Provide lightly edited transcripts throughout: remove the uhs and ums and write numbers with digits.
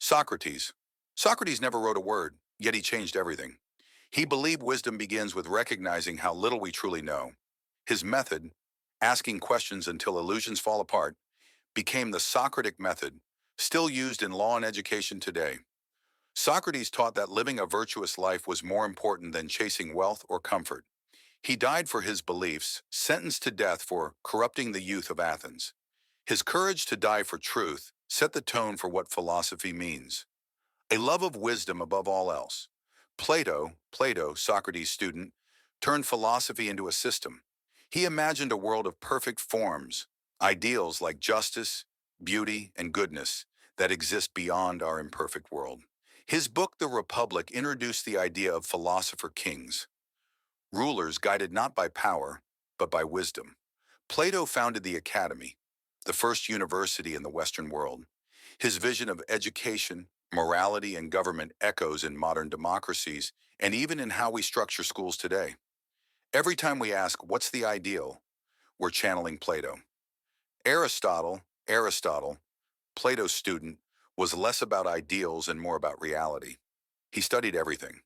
Socrates. Socrates never wrote a word, yet he changed everything. He believed wisdom begins with recognizing how little we truly know. His method, asking questions until illusions fall apart, became the Socratic method, still used in law and education today. Socrates taught that living a virtuous life was more important than chasing wealth or comfort. He died for his beliefs, sentenced to death for corrupting the youth of Athens. His courage to die for truth set the tone for what philosophy means. A love of wisdom above all else. Plato, Socrates' student, turned philosophy into a system. He imagined a world of perfect forms, ideals like justice, beauty, and goodness that exist beyond our imperfect world. His book, The Republic, introduced the idea of philosopher kings, rulers guided not by power, but by wisdom. Plato founded the Academy, the first university in the Western world. His vision of education, morality, and government echoes in modern democracies and even in how we structure schools today. Every time we ask, what's the ideal? We're channeling Plato. Aristotle, Plato's student, was less about ideals and more about reality. He studied everything: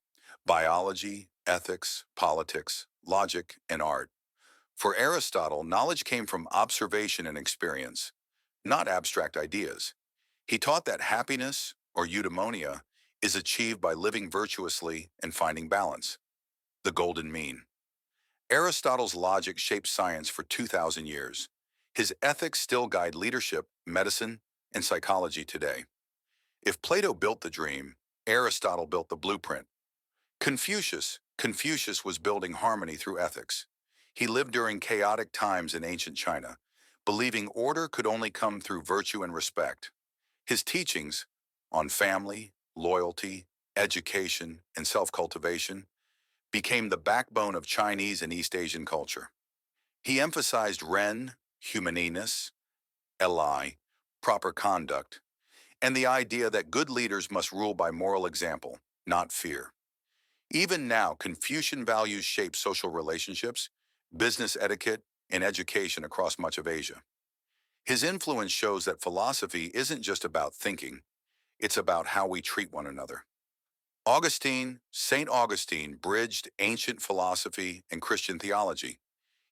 biology, ethics, politics, logic, and art. For Aristotle, knowledge came from observation and experience, not abstract ideas. He taught that happiness, or eudaimonia, is achieved by living virtuously and finding balance, the golden mean. Aristotle's logic shaped science for 2,000 years. His ethics still guide leadership, medicine, and psychology today. If Plato built the dream, Aristotle built the blueprint. Confucius was building harmony through ethics. He lived during chaotic times in ancient China, believing order could only come through virtue and respect. His teachings on family, loyalty, education, and self-cultivation became the backbone of Chinese and East Asian culture. He emphasized Ren, humaniness, Li, proper conduct, and the idea that good leaders must rule by moral example, not fear. Even now, Confucian values shape social relationships, business etiquette, and education across much of Asia. His influence shows that philosophy isn't just about thinking, it's about how we treat one another. St. Augustine bridged ancient philosophy and Christian theology.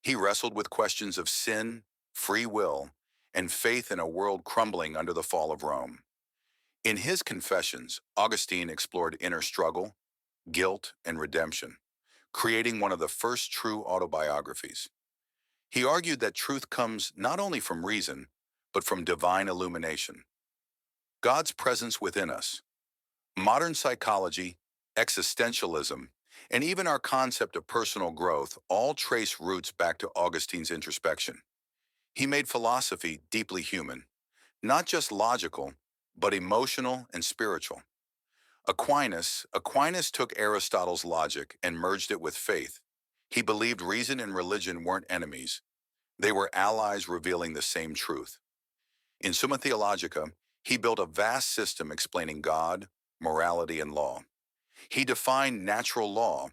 He wrestled with questions of sin, free will, and faith in a world crumbling under the fall of Rome. In his Confessions, Augustine explored inner struggle, guilt, and redemption, creating one of the first true autobiographies. He argued that truth comes not only from reason, but from divine illumination, God's presence within us. Modern psychology, existentialism, and even our concept of personal growth all trace roots back to Augustine's introspection. He made philosophy deeply human, not just logical, but emotional and spiritual. Aquinas took Aristotle's logic and merged it with faith. He believed reason and religion weren't enemies. They were allies revealing the same truth. In Summa Theologica, he built a vast system explaining God, morality, and law. He defined natural law,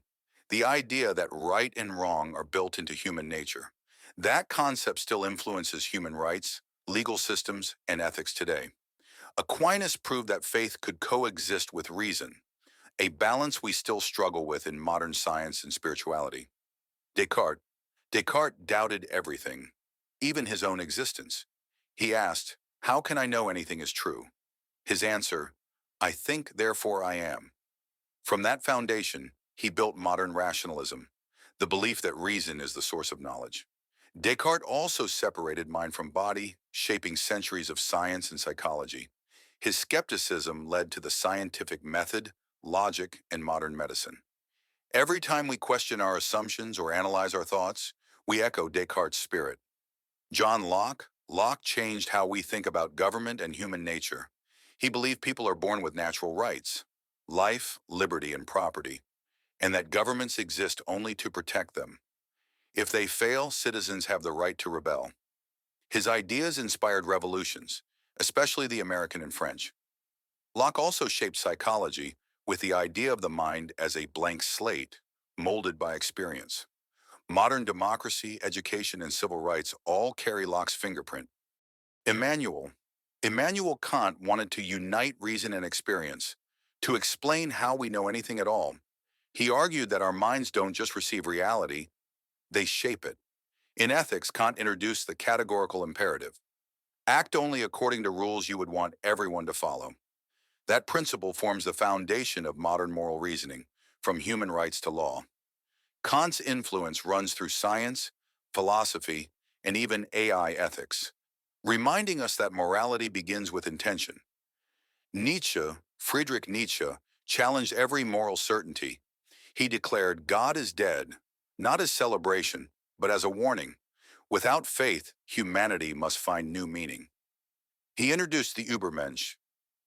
the idea that right and wrong are built into human nature. That concept still influences human rights, legal systems, and ethics today. Aquinas proved that faith could coexist with reason, a balance we still struggle with in modern science and spirituality. Descartes. Descartes doubted everything, even his own existence. He asked, "How can I know anything is true?" His answer, "I think, therefore I am." From that foundation, he built modern rationalism, the belief that reason is the source of knowledge. Descartes also separated mind from body, shaping centuries of science and psychology. His skepticism led to the scientific method, logic, and modern medicine. Every time we question our assumptions or analyze our thoughts, we echo Descartes' spirit. Locke changed how we think about government and human nature. He believed people are born with natural rights, life, liberty, and property, and that governments exist only to protect them. If they fail, citizens have the right to rebel. His ideas inspired revolutions, especially the American and French. Locke also shaped psychology with the idea of the mind as a blank slate, molded by experience. Modern democracy, education, and civil rights all carry Locke's fingerprint. Immanuel. Immanuel Kant wanted to unite reason and experience, to explain how we know anything at all. He argued that our minds don't just receive reality, they shape it. In ethics, Kant introduced the categorical imperative. Act only according to rules you would want everyone to follow. That principle forms the foundation of modern moral reasoning, from human rights to law. Kant's influence runs through science, philosophy, and even AI ethics, reminding us that morality begins with intention. Friedrich Nietzsche, challenged every moral certainty. He declared God is dead, not as celebration, but as a warning. Without faith, humanity must find new meaning. He introduced the Übermensch,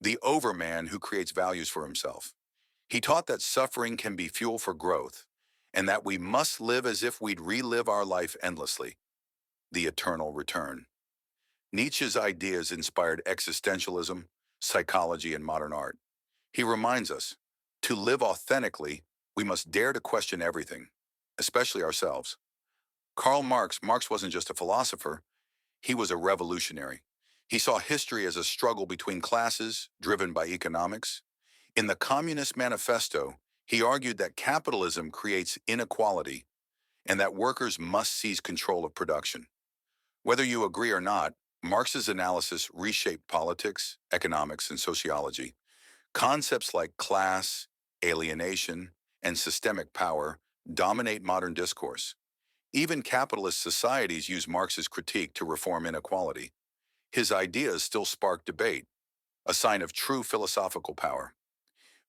the overman who creates values for himself. He taught that suffering can be fuel for growth, and that we must live as if we'd relive our life endlessly, the eternal return. Nietzsche's ideas inspired existentialism, psychology, and modern art. He reminds us, to live authentically, we must dare to question everything, especially ourselves. Marx wasn't just a philosopher, he was a revolutionary. He saw history as a struggle between classes, driven by economics. In the Communist Manifesto, he argued that capitalism creates inequality and that workers must seize control of production. Whether you agree or not, Marx's analysis reshaped politics, economics, and sociology. Concepts like class, alienation, and systemic power dominate modern discourse. Even capitalist societies use Marx's critique to reform inequality. His ideas still spark debate, a sign of true philosophical power.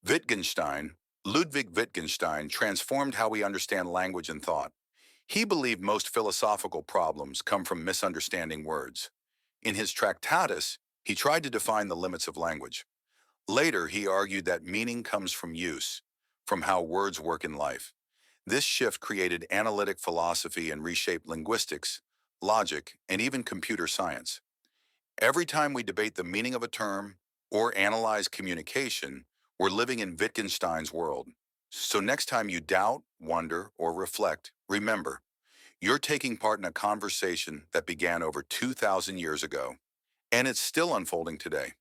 Wittgenstein, Ludwig Wittgenstein, transformed how we understand language and thought. He believed most philosophical problems come from misunderstanding words. In his Tractatus, he tried to define the limits of language. Later, he argued that meaning comes from use, from how words work in life. This shift created analytic philosophy and reshaped linguistics, logic, and even computer science. Every time we debate the meaning of a term or analyze communication, we're living in Wittgenstein's world. So next time you doubt, wonder, or reflect, remember, you're taking part in a conversation that began over 2,000 years ago, and it's still unfolding today.